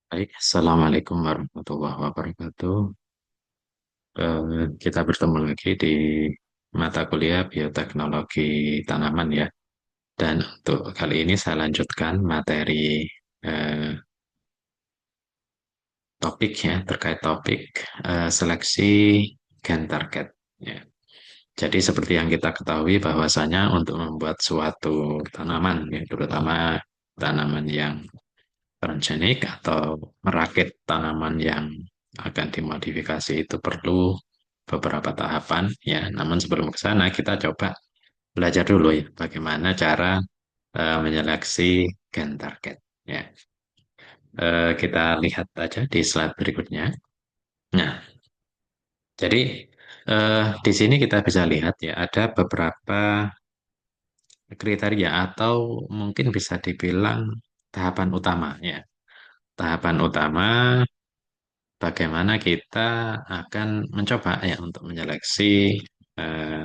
Baik, Assalamualaikum warahmatullahi wabarakatuh. Kita bertemu lagi di mata kuliah bioteknologi tanaman ya. Dan untuk kali ini saya lanjutkan materi eh, topik ya, terkait topik seleksi gen target. Ya. Jadi seperti yang kita ketahui bahwasanya untuk membuat suatu tanaman, ya, terutama tanaman yang transgenik atau merakit tanaman yang akan dimodifikasi itu perlu beberapa tahapan ya. Namun sebelum ke sana kita coba belajar dulu ya bagaimana cara menyeleksi gen target ya. Kita lihat aja di slide berikutnya. Nah, jadi di sini kita bisa lihat ya ada beberapa kriteria atau mungkin bisa dibilang tahapan utama ya. Tahapan utama bagaimana kita akan mencoba ya untuk menyeleksi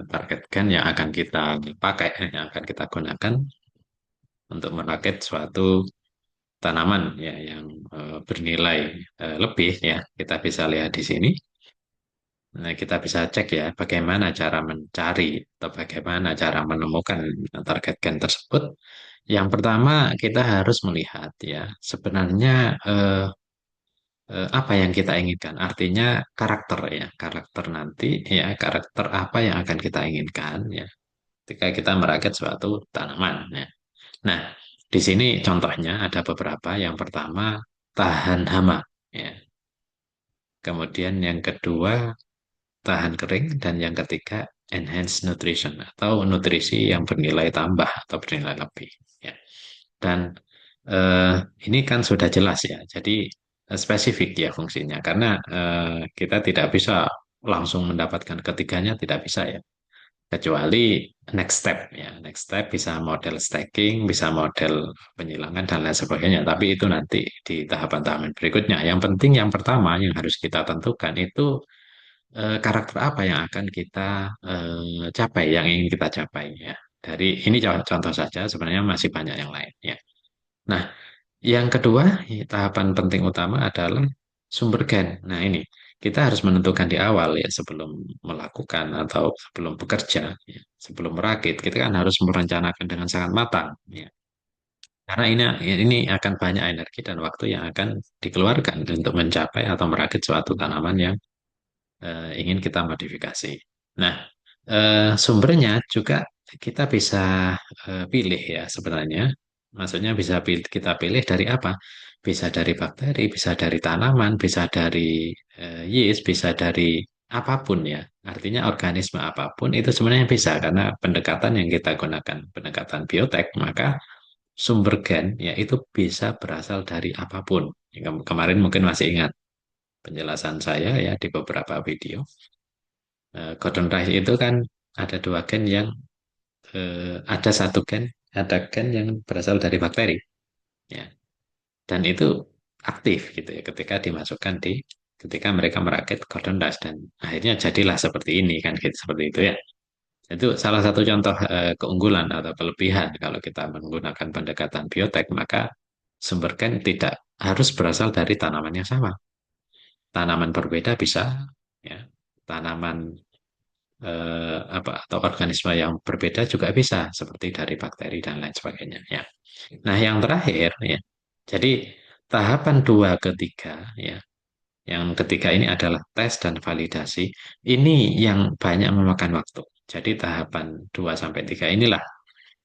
target gen yang akan kita pakai, yang akan kita gunakan untuk merakit suatu tanaman ya yang bernilai lebih ya. Kita bisa lihat di sini. Nah, kita bisa cek ya bagaimana cara mencari atau bagaimana cara menemukan target gen tersebut. Yang pertama kita harus melihat ya sebenarnya apa yang kita inginkan. Artinya karakter ya, karakter nanti ya, karakter apa yang akan kita inginkan ya ketika kita merakit suatu tanaman ya. Nah, di sini contohnya ada beberapa. Yang pertama tahan hama ya. Kemudian yang kedua tahan kering dan yang ketiga enhanced nutrition atau nutrisi yang bernilai tambah atau bernilai lebih ya. Dan eh, ini kan sudah jelas ya. Jadi spesifik ya fungsinya karena kita tidak bisa langsung mendapatkan ketiganya tidak bisa ya. Kecuali next step ya. Next step bisa model stacking, bisa model penyilangan dan lain sebagainya. Tapi itu nanti di tahapan-tahapan berikutnya. Yang penting yang pertama yang harus kita tentukan itu karakter apa yang akan kita capai, yang ingin kita capai ya. Dari ini contoh saja, sebenarnya masih banyak yang lain ya. Nah, yang kedua, tahapan penting utama adalah sumber gen. Nah, ini kita harus menentukan di awal ya sebelum melakukan atau sebelum bekerja, ya, sebelum merakit, kita kan harus merencanakan dengan sangat matang. Ya. Karena ini akan banyak energi dan waktu yang akan dikeluarkan untuk mencapai atau merakit suatu tanaman yang ingin kita modifikasi. Nah, sumbernya juga kita bisa pilih ya sebenarnya. Maksudnya bisa kita pilih dari apa? Bisa dari bakteri, bisa dari tanaman, bisa dari yeast, bisa dari apapun ya. Artinya organisme apapun itu sebenarnya bisa karena pendekatan yang kita gunakan, pendekatan biotek, maka sumber gen ya itu bisa berasal dari apapun. Kemarin mungkin masih ingat penjelasan saya ya di beberapa video. Cotton rice itu kan ada dua gen yang ada satu gen, ada gen yang berasal dari bakteri, ya, dan itu aktif gitu ya ketika dimasukkan ketika mereka merakit cotton rice dan akhirnya jadilah seperti ini kan gitu seperti itu ya. Itu salah satu contoh keunggulan atau kelebihan kalau kita menggunakan pendekatan biotek maka sumber gen tidak harus berasal dari tanaman yang sama. Tanaman berbeda bisa ya. Tanaman apa atau organisme yang berbeda juga bisa seperti dari bakteri dan lain sebagainya ya. Nah, yang terakhir ya. Jadi tahapan dua ketiga ya. Yang ketiga ini adalah tes dan validasi. Ini yang banyak memakan waktu. Jadi tahapan 2 sampai 3 inilah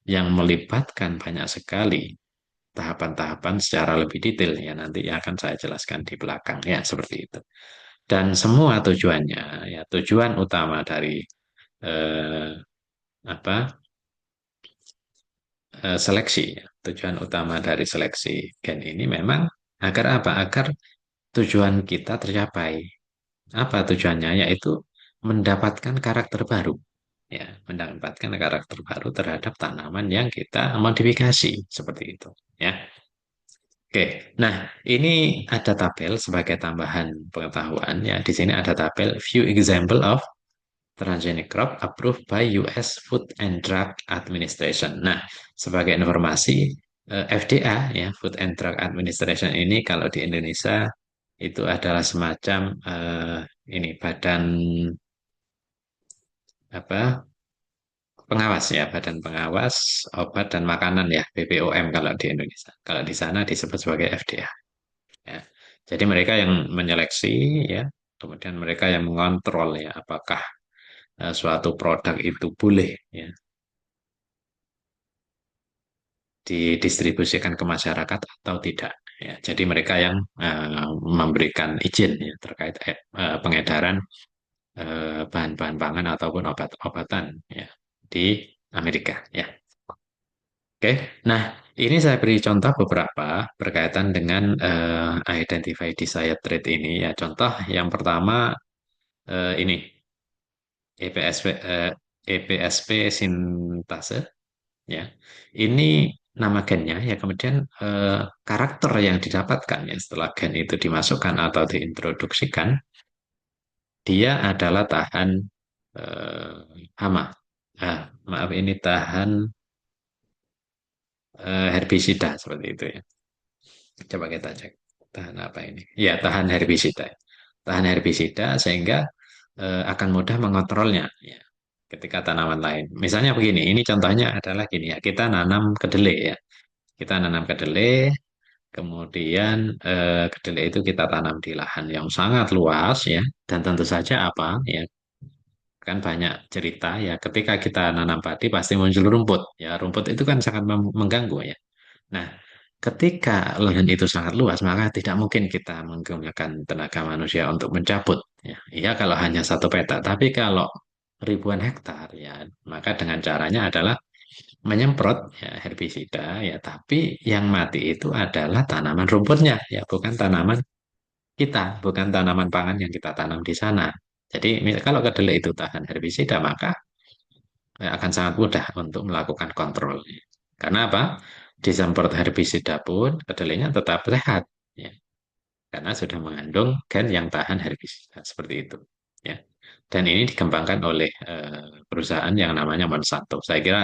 yang melibatkan banyak sekali tahapan-tahapan secara lebih detail ya nanti akan saya jelaskan di belakang ya seperti itu. Dan semua tujuannya ya tujuan utama dari eh, apa seleksi. Tujuan utama dari seleksi gen ini memang agar apa? Agar tujuan kita tercapai. Apa tujuannya? Yaitu mendapatkan karakter baru. Ya, mendapatkan karakter baru terhadap tanaman yang kita modifikasi seperti itu. Ya, oke. Nah, ini ada tabel sebagai tambahan pengetahuan. Ya, di sini ada tabel few example of transgenic crop approved by US Food and Drug Administration. Nah, sebagai informasi, FDA ya, Food and Drug Administration ini kalau di Indonesia itu adalah semacam ini badan apa pengawas ya, badan pengawas obat dan makanan ya, BPOM kalau di Indonesia. Kalau di sana disebut sebagai FDA ya. Jadi mereka yang menyeleksi ya, kemudian mereka yang mengontrol ya apakah suatu produk itu boleh ya didistribusikan ke masyarakat atau tidak. Ya, jadi mereka yang memberikan izin ya, terkait pengedaran bahan-bahan pangan ataupun obat-obatan ya di Amerika ya. Oke, nah ini saya beri contoh beberapa berkaitan dengan identify desired trait ini ya. Contoh yang pertama ini EPSP EPSP sintase ya. Ini nama gennya ya, kemudian karakter yang didapatkan ya setelah gen itu dimasukkan atau diintroduksikan, dia adalah tahan hama. Maaf ini tahan herbisida seperti itu ya. Coba kita cek tahan apa ini? Ya tahan herbisida. Tahan herbisida sehingga akan mudah mengontrolnya ya, ketika tanaman lain. Misalnya begini, ini contohnya adalah gini ya, kita nanam kedelai ya. Kita nanam kedelai, kemudian kedelai itu kita tanam di lahan yang sangat luas ya, dan tentu saja apa ya, kan banyak cerita ya, ketika kita nanam padi pasti muncul rumput. Ya, rumput itu kan sangat mengganggu ya. Nah, ketika lahan itu sangat luas, maka tidak mungkin kita menggunakan tenaga manusia untuk mencabut. Ya, iya kalau hanya satu peta, tapi kalau ribuan hektar ya, maka dengan caranya adalah menyemprot ya herbisida ya, tapi yang mati itu adalah tanaman rumputnya ya, bukan tanaman kita, bukan tanaman pangan yang kita tanam di sana. Jadi kalau kedelai itu tahan herbisida maka akan sangat mudah untuk melakukan kontrol. Karena apa? Disemprot herbisida pun kedelainya tetap sehat ya, karena sudah mengandung gen yang tahan herbisida seperti itu ya. Dan ini dikembangkan oleh perusahaan yang namanya Monsanto. Saya kira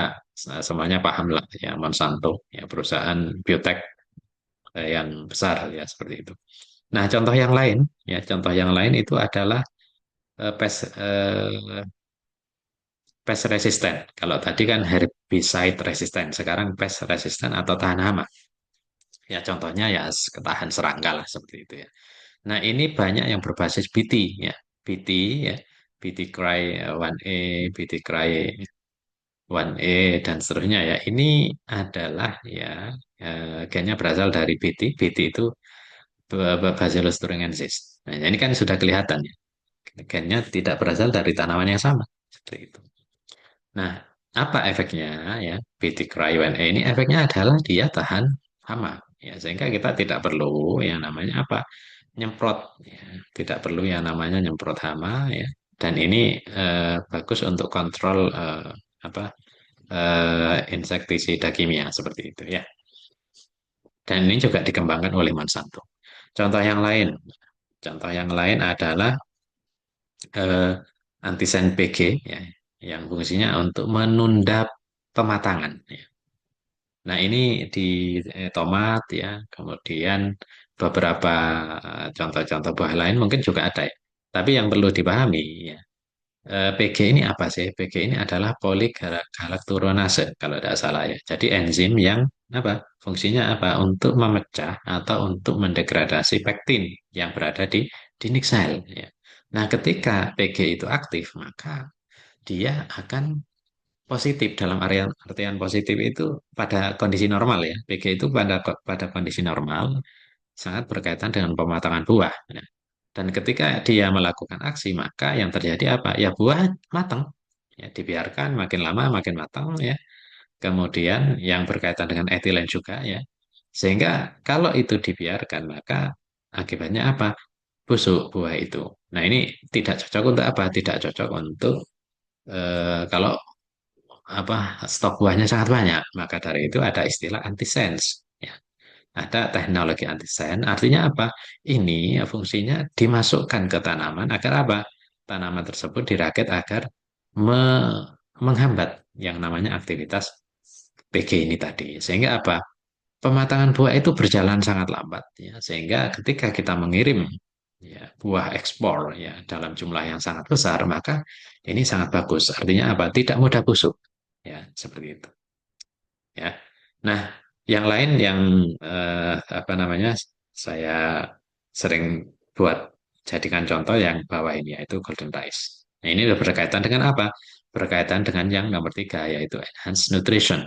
semuanya paham lah ya, Monsanto ya, perusahaan biotek yang besar ya seperti itu. Nah, contoh yang lain ya, contoh yang lain itu adalah pest resisten. Kalau tadi kan herbicide resisten, sekarang pest resisten atau tahan hama. Ya contohnya ya ketahan serangga lah seperti itu ya. Nah, ini banyak yang berbasis BT ya. BT ya, BT Cry 1A, BT Cry 1A dan seterusnya ya. Ini adalah ya gennya berasal dari BT. BT itu Bacillus thuringiensis. Nah, ini kan sudah kelihatan ya. Gennya tidak berasal dari tanaman yang sama. Seperti itu. Nah, apa efeknya ya? BT Cry 1A ini efeknya adalah dia tahan hama ya, sehingga kita tidak perlu yang namanya apa? Nyemprot ya. Tidak perlu yang namanya nyemprot hama ya. Dan ini bagus untuk kontrol apa? Insektisida kimia seperti itu ya. Dan ini juga dikembangkan oleh Monsanto. Contoh yang lain, contoh yang lain adalah eh, antisen PG ya, yang fungsinya untuk menunda pematangan. Ya. Nah, ini di tomat ya, kemudian beberapa contoh-contoh buah lain mungkin juga ada ya. Tapi yang perlu dipahami ya, PG ini apa sih? PG ini adalah poligalakturonase kalau tidak salah ya. Jadi enzim yang apa? Fungsinya apa? Untuk memecah atau untuk mendegradasi pektin yang berada di nik sel ya. Nah, ketika PG itu aktif, maka dia akan positif dalam area artian positif itu pada kondisi normal ya. PG itu pada kondisi normal sangat berkaitan dengan pematangan buah. Ya. Dan ketika dia melakukan aksi, maka yang terjadi apa? Ya buah matang. Ya, dibiarkan makin lama makin matang ya. Kemudian yang berkaitan dengan etilen juga ya. Sehingga kalau itu dibiarkan, maka akibatnya apa? Busuk buah itu. Nah, ini tidak cocok untuk apa? Tidak cocok untuk kalau apa stok buahnya sangat banyak. Maka dari itu ada istilah antisense. Ya. Ada teknologi antisen, artinya apa? Ini ya, fungsinya dimasukkan ke tanaman agar apa? Tanaman tersebut dirakit agar menghambat yang namanya aktivitas PG ini tadi. Sehingga apa? pematangan buah itu berjalan sangat lambat ya, sehingga ketika kita mengirim ya, buah ekspor ya dalam jumlah yang sangat besar, maka ini sangat bagus. Artinya apa? Tidak mudah busuk. Ya, seperti itu. Ya. Nah, yang lain yang apa namanya? Saya sering buat jadikan contoh yang bawah ini yaitu golden rice. Nah, ini berkaitan dengan apa? Berkaitan dengan yang nomor tiga yaitu enhanced nutrition.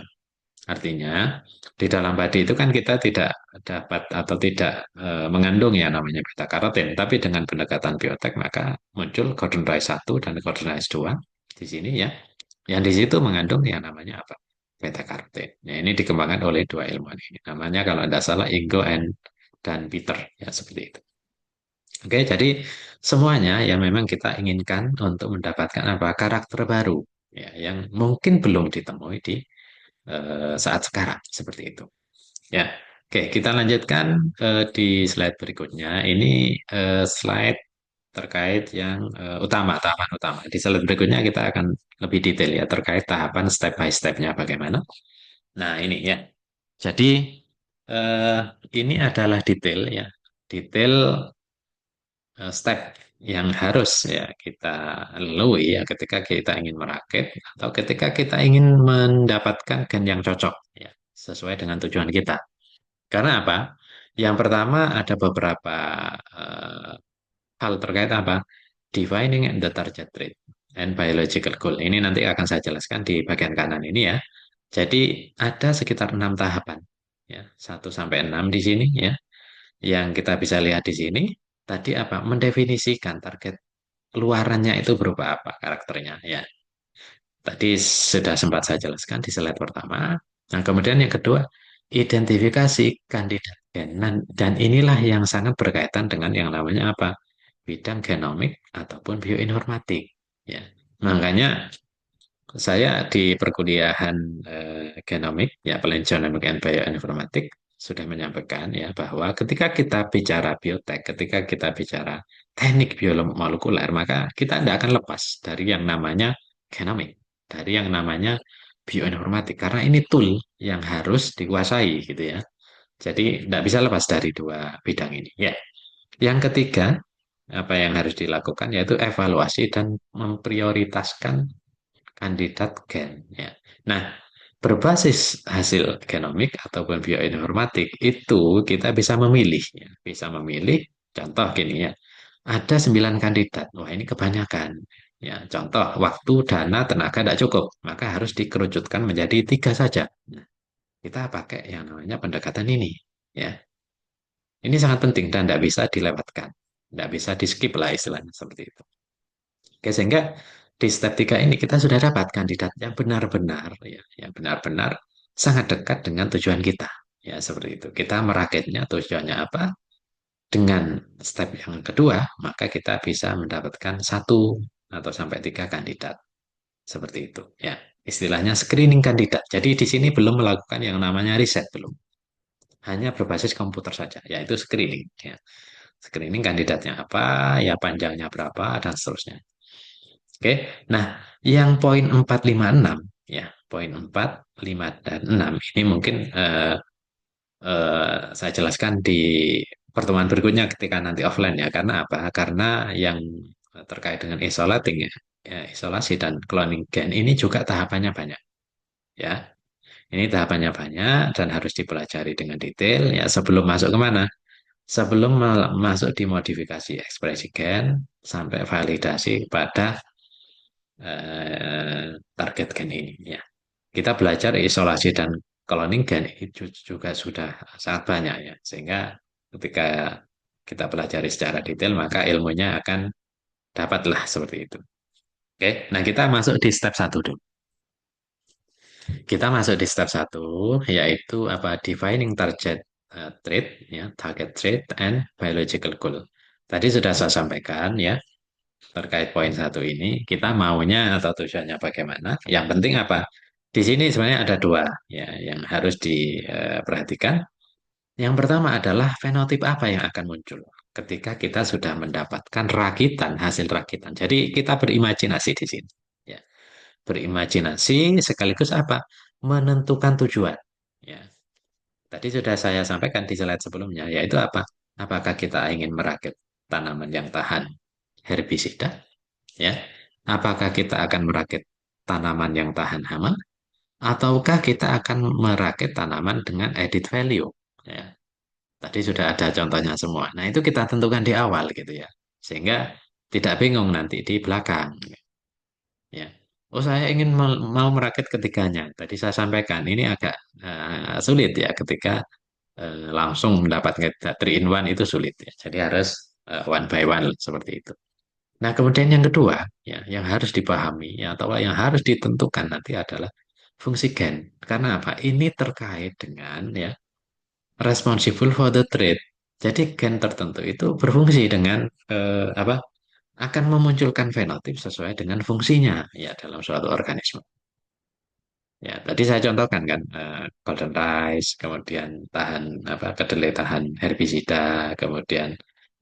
Artinya, di dalam padi itu kan kita tidak dapat atau tidak mengandung ya namanya beta karotin, tapi dengan pendekatan biotek maka muncul golden rice satu dan golden rice 2 di sini ya. Yang di situ mengandung yang namanya apa? Beta karotin. Nah, ini dikembangkan oleh dua ilmuwan ini. Namanya kalau tidak salah Ingo dan Peter ya seperti itu. Oke, jadi semuanya yang memang kita inginkan untuk mendapatkan apa? Karakter baru ya yang mungkin belum ditemui di saat sekarang seperti itu. Ya, oke kita lanjutkan di slide berikutnya. Ini slide terkait yang utama, tahapan utama. Di slide berikutnya kita akan lebih detail ya terkait tahapan step by step-nya bagaimana. Nah ini ya. Jadi eh, ini adalah detail ya, detail step yang harus ya kita lalui ya ketika kita ingin merakit atau ketika kita ingin mendapatkan gen yang cocok ya sesuai dengan tujuan kita. Karena apa? Yang pertama ada beberapa eh, hal terkait apa? Defining the target rate and biological goal. Ini nanti akan saya jelaskan di bagian kanan ini ya. Jadi ada sekitar 6 tahapan ya, 1 sampai 6 di sini ya. Yang kita bisa lihat di sini tadi apa? Mendefinisikan target luarannya itu berupa apa karakternya ya. Tadi sudah sempat saya jelaskan di slide pertama. Nah, kemudian yang kedua, identifikasi kandidat gen. Dan inilah yang sangat berkaitan dengan yang namanya apa? Bidang genomik ataupun bioinformatik. Ya, makanya saya di perkuliahan genomik, ya Applied Genomic and Bioinformatik sudah menyampaikan ya bahwa ketika kita bicara biotek, ketika kita bicara teknik biomolekuler, maka kita tidak akan lepas dari yang namanya genomik, dari yang namanya bioinformatik, karena ini tool yang harus dikuasai gitu ya. Jadi tidak bisa lepas dari dua bidang ini. Ya, yang ketiga apa yang harus dilakukan yaitu evaluasi dan memprioritaskan kandidat gen. Ya. Nah, berbasis hasil genomik ataupun bioinformatik itu kita bisa memilih, ya. Bisa memilih. Contoh gini ya, ada 9 kandidat. Wah ini kebanyakan. Ya, contoh waktu, dana, tenaga tidak cukup, maka harus dikerucutkan menjadi 3 saja. Nah, kita pakai yang namanya pendekatan ini. Ya, ini sangat penting dan tidak bisa dilewatkan, tidak bisa di skip lah istilahnya seperti itu. Oke, sehingga di step 3 ini kita sudah dapat kandidat yang benar-benar ya, yang benar-benar sangat dekat dengan tujuan kita. Ya, seperti itu. Kita merakitnya tujuannya apa? Dengan step yang kedua, maka kita bisa mendapatkan 1 atau sampai 3 kandidat. Seperti itu. Ya, istilahnya screening kandidat. Jadi di sini belum melakukan yang namanya riset belum. Hanya berbasis komputer saja, yaitu screening. Ya. Screening kandidatnya apa, ya panjangnya berapa, dan seterusnya. Oke, nah yang poin 4, 5, 6 ya, poin 4, 5, dan 6 ini mungkin saya jelaskan di pertemuan berikutnya ketika nanti offline ya. Karena apa? Karena yang terkait dengan isolating ya, ya, isolasi dan cloning gen ini juga tahapannya banyak ya. Ini tahapannya banyak dan harus dipelajari dengan detail ya sebelum masuk ke mana? Sebelum masuk di modifikasi ekspresi gen sampai validasi pada target gen ini ya. Kita belajar isolasi dan cloning gen itu juga sudah sangat banyak ya. Sehingga ketika kita pelajari secara detail maka ilmunya akan dapatlah seperti itu. Oke, nah kita masuk di step satu dulu. Kita masuk di step satu yaitu apa? Defining target trait ya, target trait and biological goal. Tadi sudah saya sampaikan ya terkait poin satu ini, kita maunya atau tujuannya bagaimana. Yang penting apa? Di sini sebenarnya ada dua ya yang harus diperhatikan. Yang pertama adalah fenotip apa yang akan muncul ketika kita sudah mendapatkan rakitan, hasil rakitan. Jadi kita berimajinasi di sini. Ya, berimajinasi sekaligus apa? Menentukan tujuan. Ya. Tadi sudah saya sampaikan di slide sebelumnya, yaitu apa? Apakah kita ingin merakit tanaman yang tahan herbisida, ya? Apakah kita akan merakit tanaman yang tahan hama, ataukah kita akan merakit tanaman dengan added value, ya? Tadi sudah ada contohnya semua. Nah, itu kita tentukan di awal gitu ya. Sehingga tidak bingung nanti di belakang, ya. Oh, saya ingin mau merakit ketiganya. Tadi saya sampaikan ini agak sulit ya ketika langsung mendapatkan three in one itu sulit ya. Jadi harus one by one seperti itu. Nah, kemudian yang kedua ya, yang harus dipahami ya, atau yang harus ditentukan nanti adalah fungsi gen. Karena apa? Ini terkait dengan ya responsible for the trait. Jadi gen tertentu itu berfungsi dengan apa? Akan memunculkan fenotip sesuai dengan fungsinya ya dalam suatu organisme. Ya, tadi saya contohkan kan golden rice, kemudian tahan apa kedelai tahan herbisida, kemudian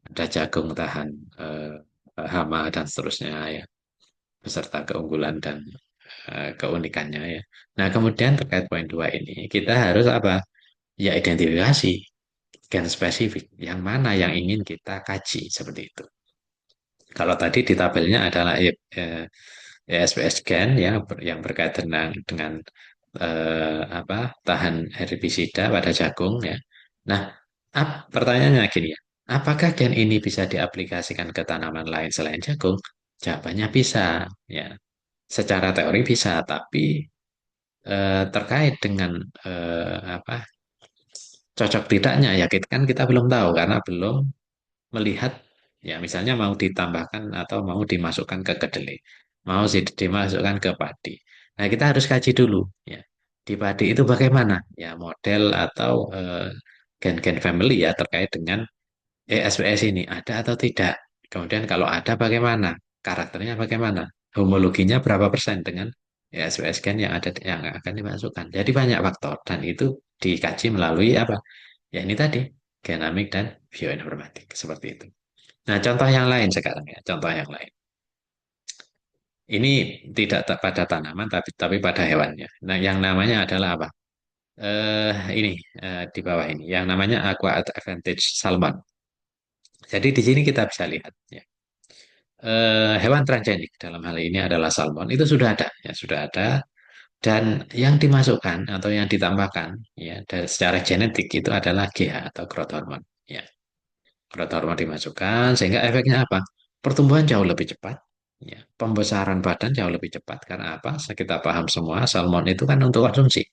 ada jagung tahan eh, hama dan seterusnya ya, beserta keunggulan dan keunikannya ya. Nah, kemudian terkait poin dua ini, kita harus apa? Ya identifikasi gen spesifik yang mana yang ingin kita kaji seperti itu. Kalau tadi di tabelnya adalah SPS gen ya yang berkaitan dengan apa tahan herbisida pada jagung ya. Nah, pertanyaannya gini ya, apakah gen ini bisa diaplikasikan ke tanaman lain selain jagung? Jawabannya bisa ya. Secara teori bisa, tapi terkait dengan apa cocok tidaknya ya kita belum tahu karena belum melihat ya misalnya mau ditambahkan atau mau dimasukkan ke kedelai, mau dimasukkan ke padi. Nah, kita harus kaji dulu ya. Di padi itu bagaimana ya model atau gen-gen family ya terkait dengan SPS ini ada atau tidak. Kemudian kalau ada bagaimana? Karakternya bagaimana? Homologinya berapa persen dengan SPS gen yang ada yang akan dimasukkan. Jadi banyak faktor dan itu dikaji melalui apa? Ya ini tadi genomik dan bioinformatik seperti itu. Nah, contoh yang lain sekarang ya, contoh yang lain. Ini tidak pada tanaman tapi pada hewannya. Nah, yang namanya adalah apa? Ini di bawah ini, yang namanya aqua advantage salmon. Jadi di sini kita bisa lihat ya. Hewan transgenik dalam hal ini adalah salmon itu sudah ada ya, sudah ada dan yang dimasukkan atau yang ditambahkan ya dari secara genetik itu adalah GH atau growth hormone ya. Growth hormone dimasukkan sehingga efeknya apa? Pertumbuhan jauh lebih cepat, ya. Pembesaran badan jauh lebih cepat karena apa? Kita paham semua salmon itu kan untuk konsumsi,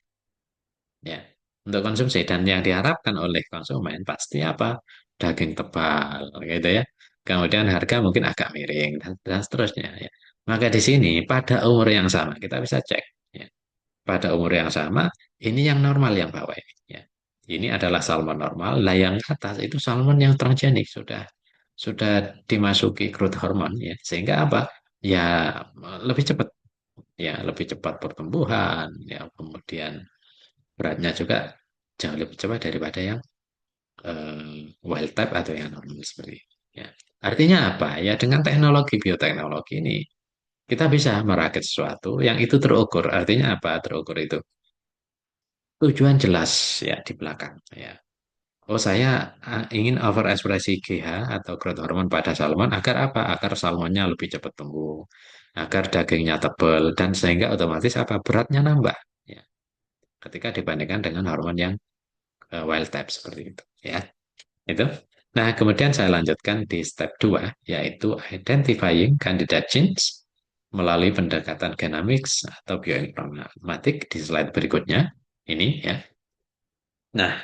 ya. Untuk konsumsi dan yang diharapkan oleh konsumen pasti apa? Daging tebal, gitu ya. Kemudian harga mungkin agak miring dan seterusnya, ya. Maka di sini pada umur yang sama kita bisa cek, ya. Pada umur yang sama ini yang normal yang bawah ini, ya. Ini adalah salmon normal. Lah yang atas itu salmon yang transgenik sudah dimasuki growth hormone ya. Sehingga apa? Ya lebih cepat ya, lebih cepat pertumbuhan ya, kemudian beratnya juga jauh lebih cepat daripada yang wild type atau yang normal seperti ini. Ya. Artinya apa? Ya dengan teknologi bioteknologi ini kita bisa merakit sesuatu yang itu terukur. Artinya apa? Terukur itu tujuan jelas ya di belakang ya. Oh, saya ingin overekspresi GH atau growth hormone pada salmon agar apa? Agar salmonnya lebih cepat tumbuh, agar dagingnya tebal dan sehingga otomatis apa? Beratnya nambah ya. Ketika dibandingkan dengan hormon yang wild type seperti itu ya. Itu. Nah, kemudian saya lanjutkan di step 2 yaitu identifying candidate genes melalui pendekatan genomics atau bioinformatik di slide berikutnya. Ini ya. Nah,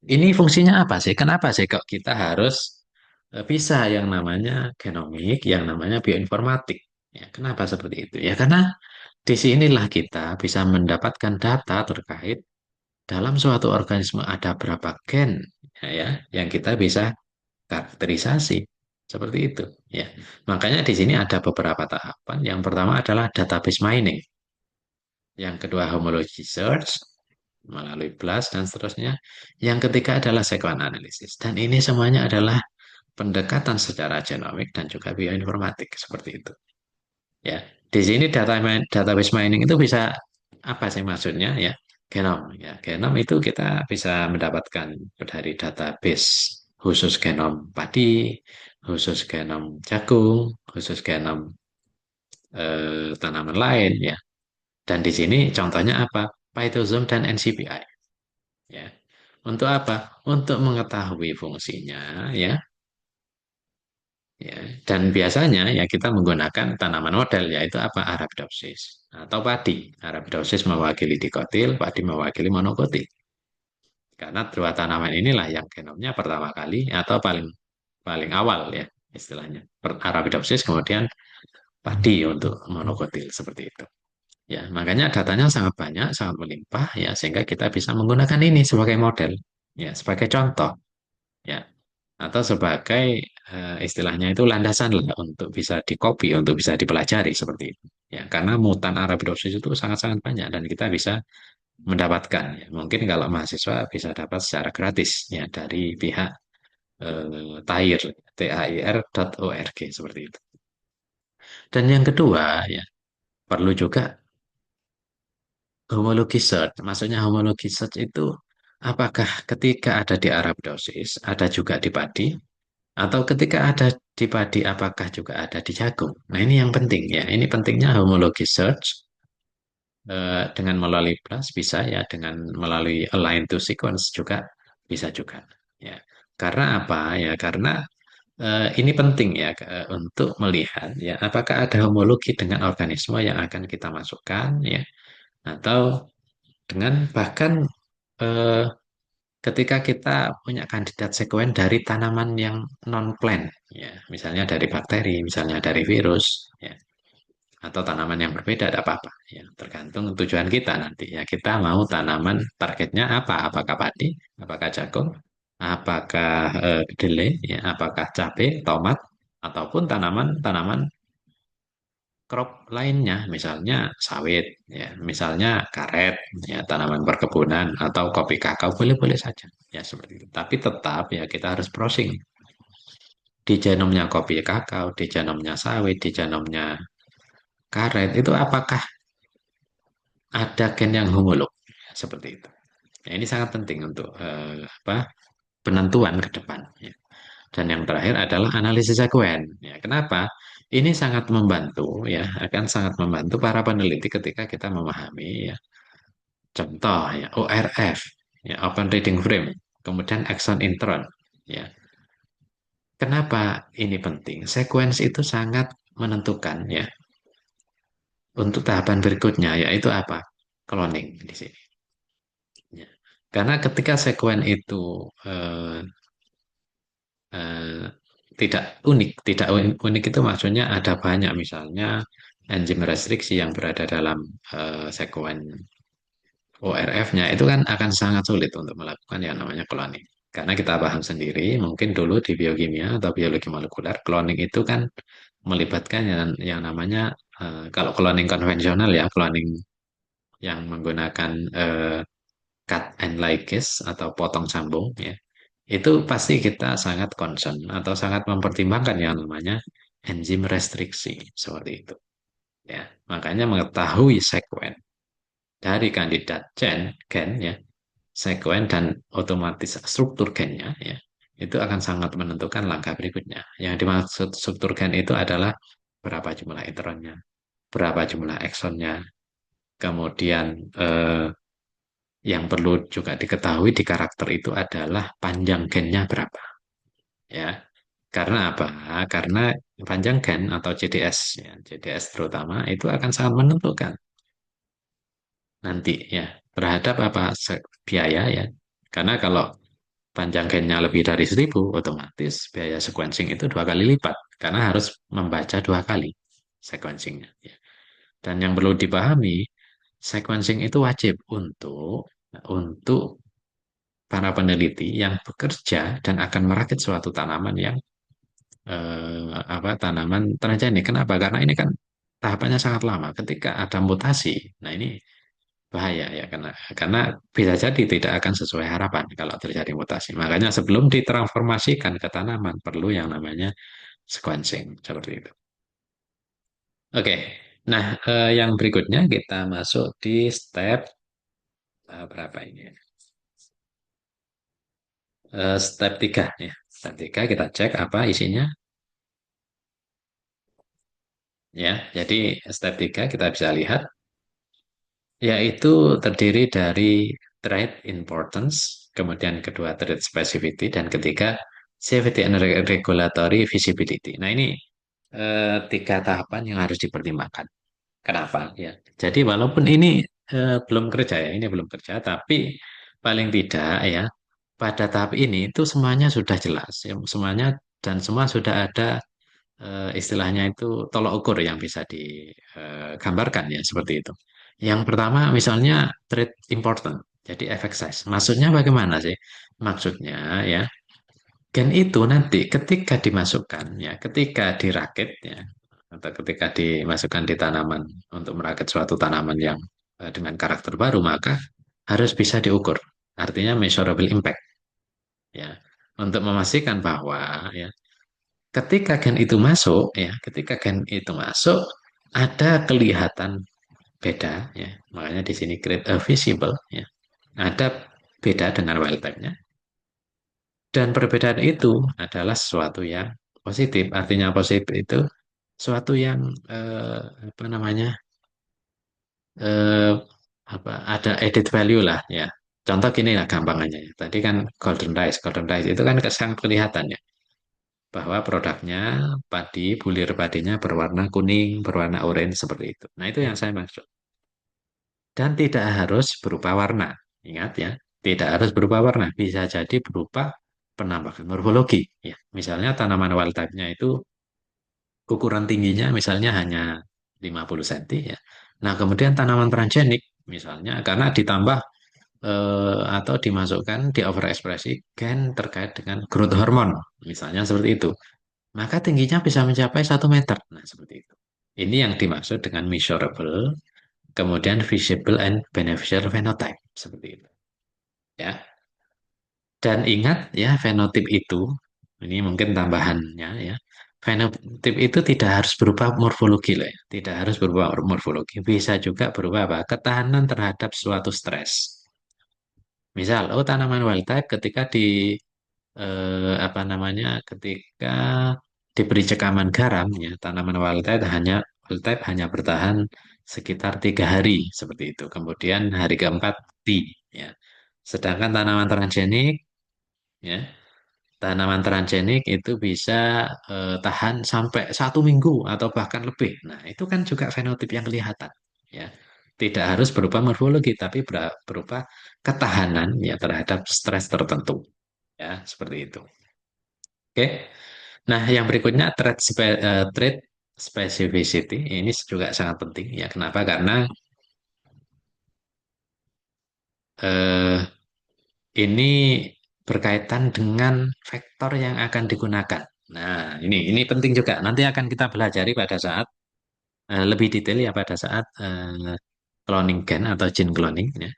ini fungsinya apa sih? Kenapa sih kok kita harus bisa yang namanya genomik, yang namanya bioinformatik? Ya, kenapa seperti itu? Ya, karena disinilah kita bisa mendapatkan data terkait dalam suatu organisme ada berapa gen ya, yang kita bisa karakterisasi seperti itu. Ya, makanya di sini ada beberapa tahapan. Yang pertama adalah database mining, yang kedua homology search melalui BLAST dan seterusnya. Yang ketiga adalah sequence analysis. Dan ini semuanya adalah pendekatan secara genomik dan juga bioinformatik seperti itu. Ya, di sini database mining itu bisa apa sih maksudnya ya? genom. Ya, genom itu kita bisa mendapatkan dari database khusus genom padi, khusus genom jagung, khusus genom tanaman lain ya. Dan di sini contohnya apa? Phytosom dan NCBI ya. Untuk apa? Untuk mengetahui fungsinya ya. Ya, dan biasanya ya kita menggunakan tanaman model yaitu apa? Arabidopsis atau padi. Arabidopsis mewakili dikotil, padi mewakili monokotil. Karena dua tanaman inilah yang genomnya pertama kali atau paling paling awal ya istilahnya. Arabidopsis kemudian padi untuk monokotil seperti itu. Ya, makanya datanya sangat banyak, sangat melimpah ya sehingga kita bisa menggunakan ini sebagai model ya, sebagai contoh ya atau sebagai istilahnya itu landasan lah untuk bisa dikopi, untuk bisa dipelajari seperti itu. Ya, karena mutan Arabidopsis itu sangat-sangat banyak dan kita bisa mendapatkan. Ya. Mungkin kalau mahasiswa bisa dapat secara gratis ya dari pihak TAIR, TAIR.org seperti itu. Dan yang kedua ya perlu juga homologi search. Maksudnya homologi search itu apakah ketika ada di Arabidopsis ada juga di padi atau ketika ada di padi apakah juga ada di jagung. Nah ini yang penting ya. Ini pentingnya homologi search dengan melalui BLAST bisa ya, dengan melalui align to sequence juga bisa juga. Ya, karena apa ya? Karena ini penting ya untuk melihat ya apakah ada homologi dengan organisme yang akan kita masukkan ya, atau dengan bahkan eh, ketika kita punya kandidat sekuen dari tanaman yang non plant ya, misalnya dari bakteri, misalnya dari virus ya atau tanaman yang berbeda ada apa-apa ya tergantung tujuan kita nanti ya kita mau tanaman targetnya apa apakah padi apakah jagung apakah kedelai ya apakah cabai tomat ataupun tanaman-tanaman crop lainnya misalnya sawit ya misalnya karet ya tanaman perkebunan atau kopi kakao boleh-boleh saja ya seperti itu tapi tetap ya kita harus browsing di genomnya kopi kakao di genomnya sawit di genomnya karet itu apakah ada gen yang homolog seperti itu. Ya, ini sangat penting untuk apa penentuan ke depan. Ya. Dan yang terakhir adalah analisis sekuen. Ya, kenapa? Ini sangat membantu ya, akan sangat membantu para peneliti ketika kita memahami ya. Contoh ya ORF, ya Open Reading Frame, kemudian exon intron. Ya, kenapa ini penting? Sequence itu sangat menentukan ya untuk tahapan berikutnya yaitu apa? Cloning di sini. Ya. Karena ketika sekuen itu eh, eh, tidak unik, tidak unik itu maksudnya ada banyak misalnya enzim restriksi yang berada dalam sekuen ORF-nya itu kan akan sangat sulit untuk melakukan yang namanya cloning. Karena kita paham sendiri, mungkin dulu di biokimia atau biologi molekuler, cloning itu kan melibatkan yang namanya kalau cloning konvensional ya, cloning yang menggunakan cut and ligase atau potong sambung ya itu pasti kita sangat concern atau sangat mempertimbangkan yang namanya enzim restriksi seperti itu ya makanya mengetahui sekuen dari kandidat gen ya sekuen dan otomatis struktur gennya ya itu akan sangat menentukan langkah berikutnya yang dimaksud struktur gen itu adalah berapa jumlah intronnya berapa jumlah eksonnya kemudian yang perlu juga diketahui di karakter itu adalah panjang gennya berapa. Ya, karena apa? Karena panjang gen atau CDS, ya, CDS terutama itu akan sangat menentukan nanti ya terhadap apa biaya ya. Karena kalau panjang gennya lebih dari 1.000, otomatis biaya sequencing itu dua kali lipat karena harus membaca dua kali sequencingnya. Ya. Dan yang perlu dipahami, sequencing itu wajib untuk para peneliti yang bekerja dan akan merakit suatu tanaman yang tanaman transgenik. Kenapa? Karena ini kan tahapannya sangat lama. Ketika ada mutasi, nah ini bahaya ya karena bisa jadi tidak akan sesuai harapan kalau terjadi mutasi. Makanya sebelum ditransformasikan ke tanaman perlu yang namanya sequencing seperti itu. Oke, nah yang berikutnya kita masuk di step berapa ini ya? Step 3 ya. Step 3 kita cek apa isinya ya. Jadi step 3 kita bisa lihat yaitu terdiri dari trade importance, kemudian kedua trade specificity, dan ketiga safety and regulatory visibility. Nah ini tiga tahapan yang harus dipertimbangkan. Kenapa? Ya. Jadi walaupun ini belum kerja ya, ini belum kerja, tapi paling tidak ya pada tahap ini itu semuanya sudah jelas, ya, semuanya dan semua sudah ada istilahnya itu tolok ukur yang bisa digambarkan ya seperti itu. Yang pertama misalnya trade important, jadi effect size. Maksudnya bagaimana sih? Maksudnya ya gen itu nanti ketika dimasukkan ya, ketika dirakit ya, atau ketika dimasukkan di tanaman untuk merakit suatu tanaman yang dengan karakter baru, maka harus bisa diukur. Artinya measurable impact ya. Untuk memastikan bahwa ya ketika gen itu masuk ya, ketika gen itu masuk ada kelihatan beda ya. Makanya di sini create a visible ya. Ada beda dengan wild type-nya. Dan perbedaan itu adalah sesuatu yang positif. Artinya positif itu suatu yang apa namanya eh, apa ada added value lah ya. Contoh gini lah gampangannya ya. Tadi kan golden rice itu kan sangat kelihatan ya bahwa produknya padi, bulir padinya berwarna kuning, berwarna oranye seperti itu. Nah itu yang saya maksud. Dan tidak harus berupa warna. Ingat ya, tidak harus berupa warna. Bisa jadi berupa penampakan morfologi. Ya, misalnya tanaman wild type-nya itu ukuran tingginya misalnya hanya 50 cm ya. Nah, kemudian tanaman transgenik misalnya karena ditambah atau dimasukkan di overekspresi gen terkait dengan growth hormone misalnya seperti itu. Maka tingginya bisa mencapai 1 meter. Nah, seperti itu. Ini yang dimaksud dengan measurable, kemudian visible and beneficial phenotype. Seperti itu. Ya. Dan ingat ya, fenotip itu, ini mungkin tambahannya ya, fenotip itu tidak harus berupa morfologi loh ya. Tidak harus berupa morfologi. Bisa juga berupa apa? Ketahanan terhadap suatu stres. Misal, oh tanaman wild type ketika apa namanya, ketika diberi cekaman garam ya, tanaman wild type hanya bertahan sekitar 3 hari seperti itu. Kemudian hari keempat mati ya. Sedangkan ya, tanaman transgenik itu bisa tahan sampai 1 minggu atau bahkan lebih. Nah, itu kan juga fenotip yang kelihatan ya. Tidak harus berupa morfologi, tapi berupa ketahanan ya terhadap stres tertentu ya, seperti itu. Oke. Nah, yang berikutnya trait specificity ini juga sangat penting ya. Kenapa? Karena eh, ini berkaitan dengan vektor yang akan digunakan. Nah, ini penting juga. Nanti akan kita pelajari pada saat lebih detail ya pada saat cloning gen atau gene cloning ya.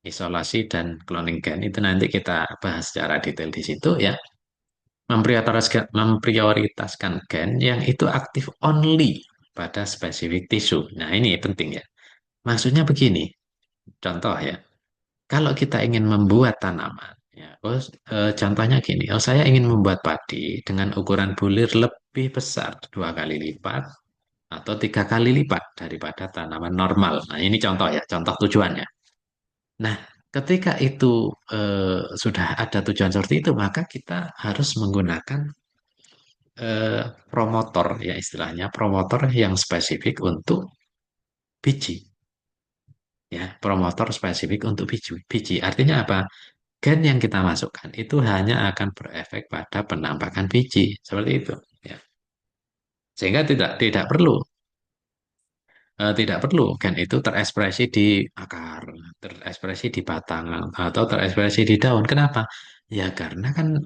Isolasi dan cloning gen itu nanti kita bahas secara detail di situ ya. Memprioritaskan gen yang itu aktif only pada spesifik tisu. Nah, ini penting ya. Maksudnya begini, contoh ya. Kalau kita ingin membuat tanaman, ya, contohnya gini, oh saya ingin membuat padi dengan ukuran bulir lebih besar 2 kali lipat atau 3 kali lipat daripada tanaman normal. Nah, ini contoh ya, contoh tujuannya. Nah, ketika itu sudah ada tujuan seperti itu, maka kita harus menggunakan eh, promotor ya istilahnya promotor yang spesifik untuk biji ya promotor spesifik untuk biji artinya apa gen yang kita masukkan itu hanya akan berefek pada penampakan biji seperti itu ya sehingga tidak perlu gen itu terekspresi di akar terekspresi di batang atau terekspresi di daun kenapa ya karena kan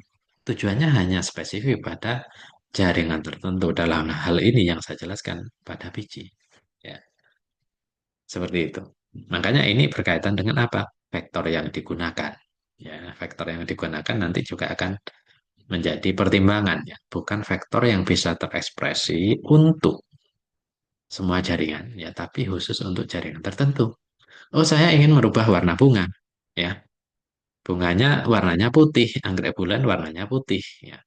tujuannya hanya spesifik pada jaringan tertentu dalam hal ini yang saya jelaskan pada biji ya seperti itu makanya ini berkaitan dengan apa vektor yang digunakan ya vektor yang digunakan nanti juga akan menjadi pertimbangan ya bukan vektor yang bisa terekspresi untuk semua jaringan ya tapi khusus untuk jaringan tertentu Oh, saya ingin merubah warna bunga. Ya, bunganya warnanya putih, anggrek bulan warnanya putih. Ya,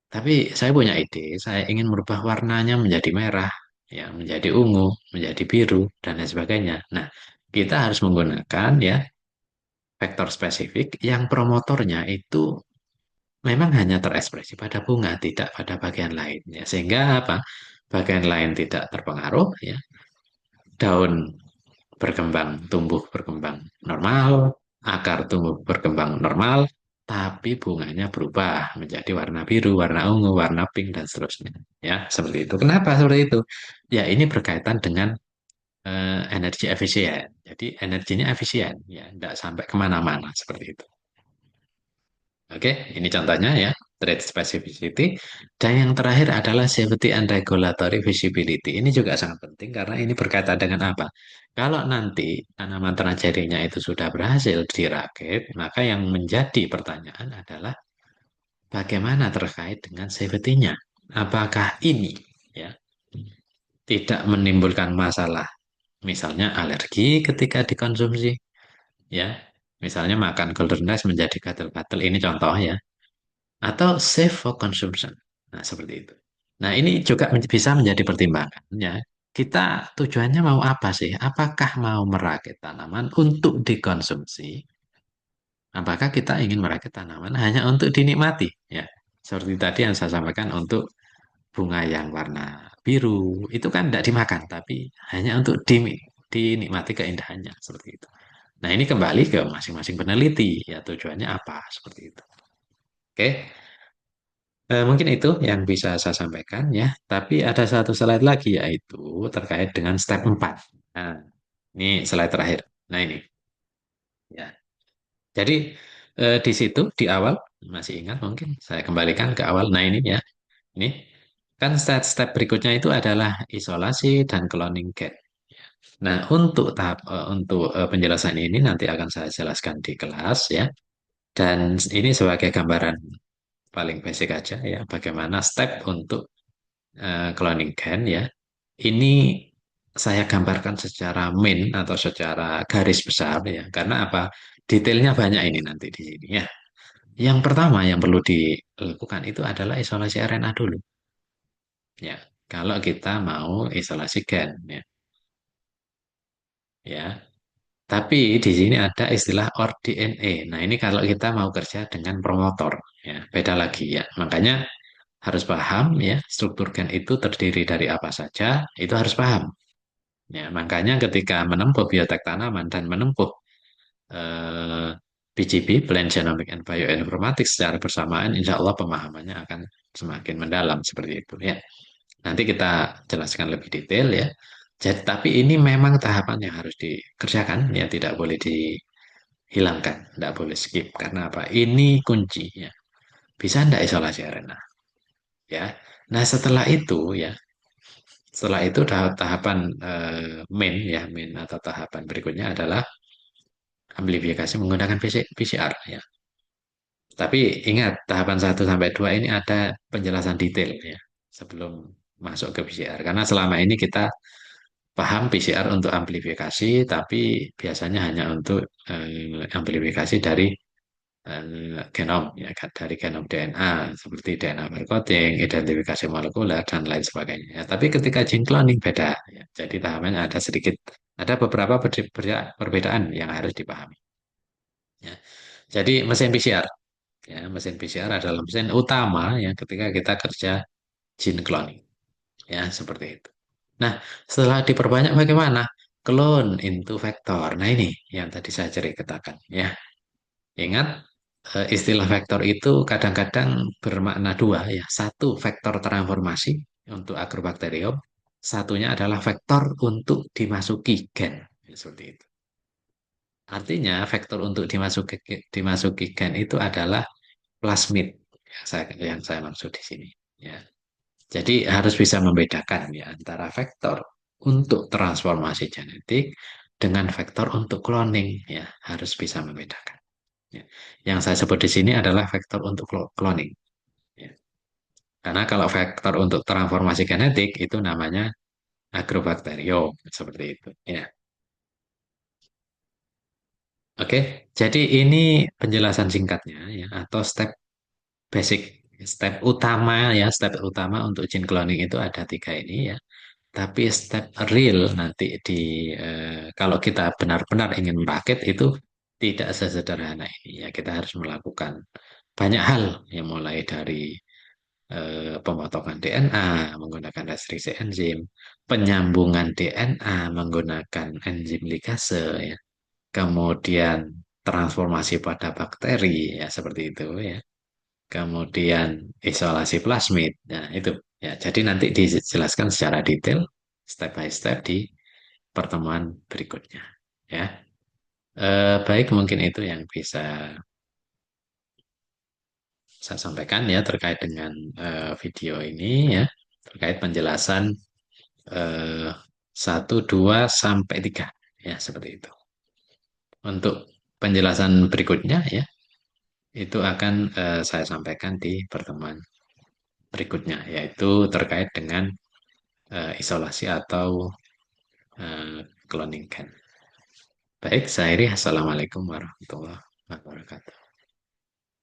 tapi saya punya ide, saya ingin merubah warnanya menjadi merah, ya, menjadi ungu, menjadi biru, dan lain sebagainya. Nah, kita harus menggunakan ya vektor spesifik yang promotornya itu memang hanya terekspresi pada bunga, tidak pada bagian lainnya. Sehingga apa? Bagian lain tidak terpengaruh, ya. Daun berkembang, tumbuh berkembang normal, akar tumbuh berkembang normal, tapi bunganya berubah menjadi warna biru, warna ungu, warna pink, dan seterusnya. Ya, seperti itu. Kenapa seperti itu? Ya, ini berkaitan dengan energi efisien. Jadi, energinya efisien, ya, tidak sampai kemana-mana, seperti itu. Oke, ini contohnya ya, trade specificity. Dan yang terakhir adalah safety and regulatory visibility. Ini juga sangat penting karena ini berkaitan dengan apa? Kalau nanti tanaman tanah itu sudah berhasil dirakit, maka yang menjadi pertanyaan adalah bagaimana terkait dengan safety-nya? Apakah ini ya tidak menimbulkan masalah, misalnya alergi ketika dikonsumsi, ya, misalnya makan golden rice menjadi gatal-gatal. Ini contoh ya, atau safe for consumption. Nah, seperti itu. Nah, ini juga bisa menjadi pertimbangan ya. Kita tujuannya mau apa sih? Apakah mau merakit tanaman untuk dikonsumsi? Apakah kita ingin merakit tanaman hanya untuk dinikmati? Ya, seperti tadi yang saya sampaikan untuk bunga yang warna biru itu kan tidak dimakan, tapi hanya untuk dinikmati keindahannya seperti itu. Nah, ini kembali ke masing-masing peneliti ya tujuannya apa seperti itu. Oke. Mungkin itu yang bisa saya sampaikan ya. Tapi ada satu slide lagi yaitu terkait dengan step 4. Nah, ini slide terakhir. Nah, ini ya. Jadi di situ di awal masih ingat mungkin saya kembalikan ke awal. Nah, ini ya. Ini kan step-step berikutnya itu adalah isolasi dan cloning gate. Nah, untuk penjelasan ini nanti akan saya jelaskan di kelas ya. Dan ini sebagai gambaran paling basic aja ya, bagaimana step untuk cloning gen ya. Ini saya gambarkan secara main atau secara garis besar ya. Karena apa? Detailnya banyak ini nanti di sini ya. Yang pertama yang perlu dilakukan itu adalah isolasi RNA dulu ya. Kalau kita mau isolasi gen ya. Ya. Tapi di sini ada istilah ORDNA. Nah, ini kalau kita mau kerja dengan promotor ya, beda lagi ya. Makanya harus paham ya, struktur gen itu terdiri dari apa saja, itu harus paham. Ya, makanya ketika menempuh biotek tanaman dan menempuh eh, PGB, Plant Genomic and Bioinformatics secara bersamaan, insya Allah pemahamannya akan semakin mendalam seperti itu ya. Nanti kita jelaskan lebih detail ya. Jadi, tapi ini memang tahapan yang harus dikerjakan ya, tidak boleh dihilangkan, tidak boleh skip karena apa? Ini kuncinya. Bisa tidak isolasi RNA ya. Nah, setelah itu tahapan main ya, main atau tahapan berikutnya adalah amplifikasi menggunakan PCR ya. Tapi ingat, tahapan 1 sampai 2 ini ada penjelasan detail ya sebelum masuk ke PCR. Karena selama ini kita paham PCR untuk amplifikasi, tapi biasanya hanya untuk amplifikasi dari genom ya, dari genom DNA seperti DNA barcoding, identifikasi molekuler dan lain sebagainya. Ya, tapi ketika gene cloning beda ya. Jadi tahapannya ada beberapa perbedaan yang harus dipahami. Ya. Jadi mesin PCR ya, mesin PCR adalah mesin utama ya ketika kita kerja gene cloning ya seperti itu. Nah, setelah diperbanyak bagaimana? Clone into vector. Nah, ini yang tadi saya ceritakan ya. Ingat, istilah vektor itu kadang-kadang bermakna dua ya. Satu vektor transformasi untuk agrobakterium, satunya adalah vektor untuk dimasuki gen. Ya, seperti itu. Artinya vektor untuk dimasuki gen itu adalah plasmid yang saya maksud di sini. Ya. Jadi harus bisa membedakan ya antara vektor untuk transformasi genetik dengan vektor untuk cloning ya harus bisa membedakan. Ya. Yang saya sebut di sini adalah vektor untuk cloning. Ya. Karena kalau vektor untuk transformasi genetik itu namanya agrobakterium seperti itu. Ya. Oke, jadi ini penjelasan singkatnya ya, atau step basic, step utama ya, step utama untuk gene cloning itu ada tiga ini ya. Tapi step real nanti kalau kita benar-benar ingin merakit itu tidak sesederhana ini ya. Kita harus melakukan banyak hal yang mulai dari pemotongan DNA menggunakan restriksi enzim, penyambungan DNA menggunakan enzim ligase ya, kemudian transformasi pada bakteri ya seperti itu ya, kemudian isolasi plasmid. Nah, itu ya. Jadi nanti dijelaskan secara detail step by step di pertemuan berikutnya ya. Baik, mungkin itu yang bisa saya sampaikan ya terkait dengan video ini ya, terkait penjelasan eh, 1, 2, sampai 3 ya seperti itu. Untuk penjelasan berikutnya ya itu akan saya sampaikan di pertemuan berikutnya, yaitu terkait dengan isolasi atau cloning gen. Baik, saya Iri. Assalamualaikum warahmatullahi wabarakatuh.